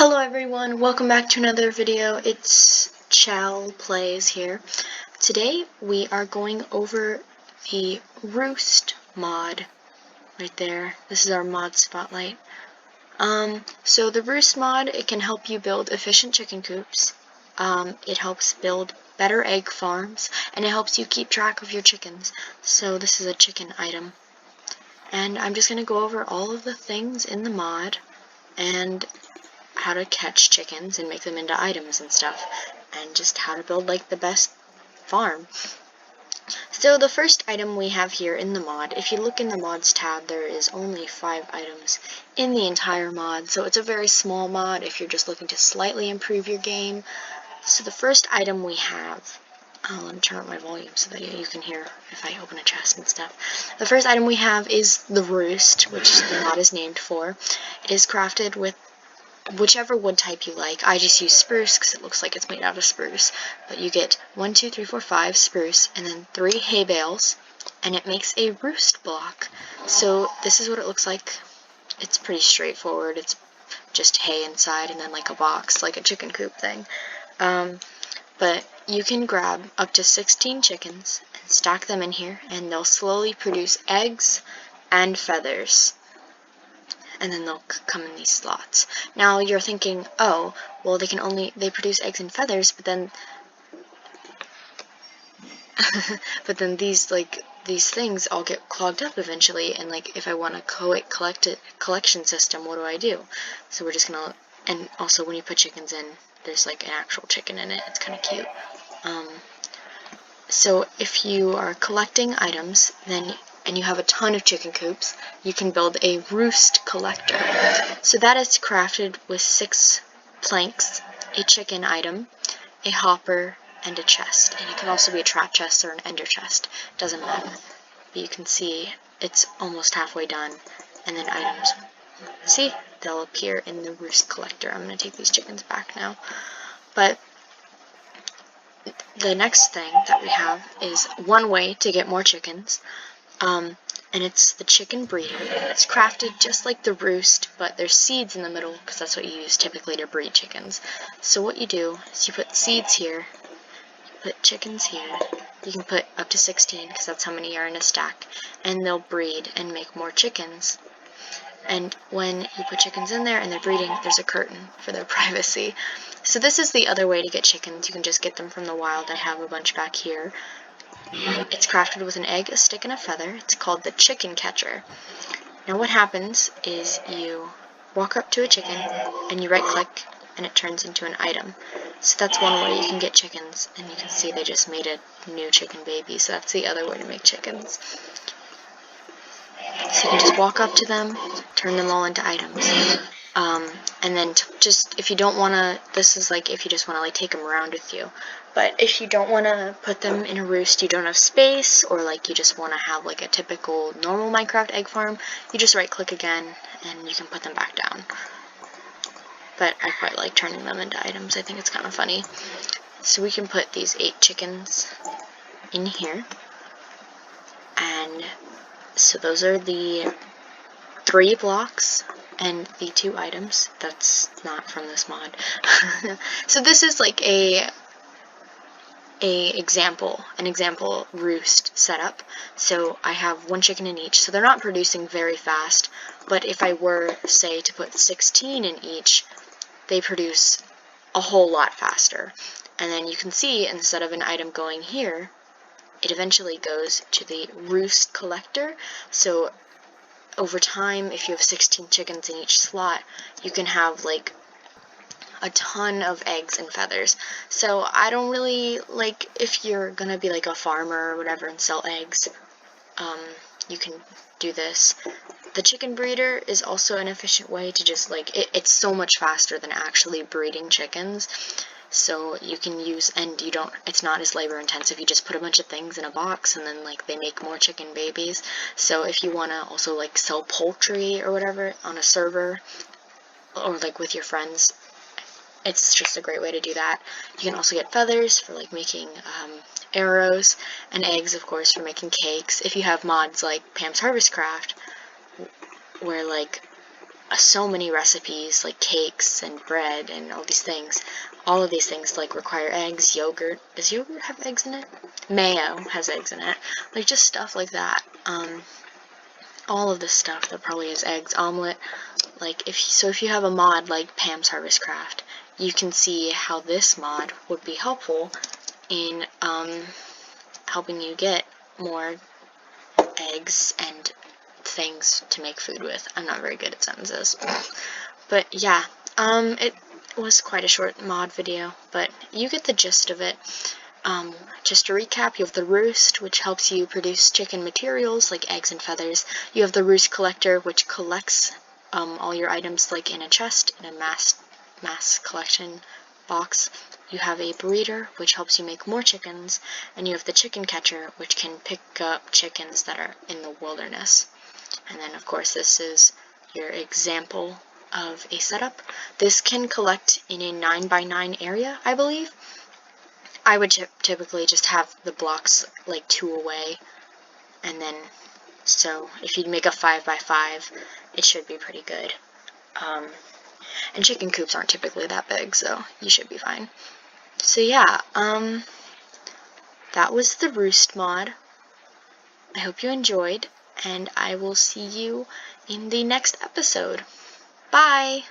Hello everyone, welcome back to another video. It's ChellPlays here. Today we are going over the ROOST mod right there. This is our mod spotlight. So the ROOST mod, it can help you build efficient chicken coops. It helps build better egg farms, and it helps you keep track of your chickens. So this is a chicken item. And I'm just going to go over all of the things in the mod and how to catch chickens and make them into items and stuff, and just how to build like the best farm. So the first item we have here in the mod, if you look in the mods tab, there is only 5 items in the entire mod, so it's a very small mod if you're just looking to slightly improve your game. So the first item we have, let me turn up my volume so that you can hear if I open a chest and stuff. The first item we have is the Roost, which the mod is named for. It is crafted with whichever wood type you like. I just use spruce because it looks like it's made out of spruce. But you get 1, 2, 3, 4, 5 spruce, and then 3 hay bales, and it makes a roost block. So this is what it looks like. It's pretty straightforward. It's just hay inside and then like a box, like a chicken coop thing. But you can grab up to 16 chickens and stack them in here, and they'll slowly produce eggs and feathers. And then they'll come in these slots. Now you're thinking, oh, well they produce eggs and feathers, but then these things all get clogged up eventually, and like if I want a collection system, what do I do? So we're just gonna, and also when you put chickens in, there's like an actual chicken in it. It's kind of cute. So if you are collecting items, and you have a ton of chicken coops, you can build a roost collector. So that is crafted with 6 planks, a chicken item, a hopper, and a chest. And it can also be a trap chest or an ender chest. Doesn't matter. But you can see it's almost halfway done. And then items, see, they'll appear in the roost collector. I'm going to take these chickens back now. But the next thing that we have is one way to get more chickens. And it's the chicken breeder. It's crafted just like the roost, but there's seeds in the middle because that's what you use typically to breed chickens. So what you do is you put seeds here, you put chickens here, you can put up to 16 because that's how many are in a stack, and they'll breed and make more chickens. And when you put chickens in there and they're breeding, there's a curtain for their privacy. So this is the other way to get chickens. You can just get them from the wild. I have a bunch back here. It's crafted with an egg, a stick, and a feather. It's called the chicken catcher. Now what happens is you walk up to a chicken and you right click and it turns into an item. So that's one way you can get chickens, and you can see they just made a new chicken baby, so that's the other way to make chickens. So you can just walk up to them, turn them all into items. And then just, if you don't want to, this is like if you just want to like take them around with you. But if you don't want to put them in a roost, you don't have space, or like you just want to have like a typical normal Minecraft egg farm, you just right click again and you can put them back down. But I quite like turning them into items. I think it's kind of funny. So we can put these 8 chickens in here. And so those are the 3 blocks and the 2 items. That's not from this mod. So this is like an example roost setup. So I have 1 chicken in each, so they're not producing very fast, but if I were, say, to put 16 in each, they produce a whole lot faster. And then you can see, instead of an item going here, it eventually goes to the roost collector. So over time, if you have 16 chickens in each slot, you can have like a ton of eggs and feathers. So I don't really, like, if you're gonna be like a farmer or whatever and sell eggs, you can do this. The chicken breeder is also an efficient way to just like, it's so much faster than actually breeding chickens. So you can use, and it's not as labor intensive. You just put a bunch of things in a box and then like they make more chicken babies. So if you want to also like sell poultry or whatever on a server, or like with your friends, it's just a great way to do that. You can also get feathers for like making arrows, and eggs, of course, for making cakes. If you have mods like Pam's Harvest Craft, where like so many recipes, like cakes and bread and all these things. All of these things like require eggs, yogurt. Does yogurt have eggs in it? Mayo has eggs in it. Like just stuff like that. All of this stuff that probably has eggs, omelet. Like if you have a mod like Pam's Harvest Craft, you can see how this mod would be helpful in helping you get more eggs and things to make food with. I'm not very good at sentences. But yeah, it was quite a short mod video, but you get the gist of it. Just to recap, you have the Roost, which helps you produce chicken materials like eggs and feathers. You have the Roost Collector, which collects all your items like in a chest, in a mass collection box. You have a breeder, which helps you make more chickens, and you have the chicken catcher, which can pick up chickens that are in the wilderness. And then, of course, this is your example of a setup. This can collect in a 9x9 area, I believe. I would typically just have the blocks like 2 away, and then, so if you make a 5x5, it should be pretty good. And chicken coops aren't typically that big, so you should be fine. So yeah, that was the Roost mod. I hope you enjoyed, and I will see you in the next episode. Bye!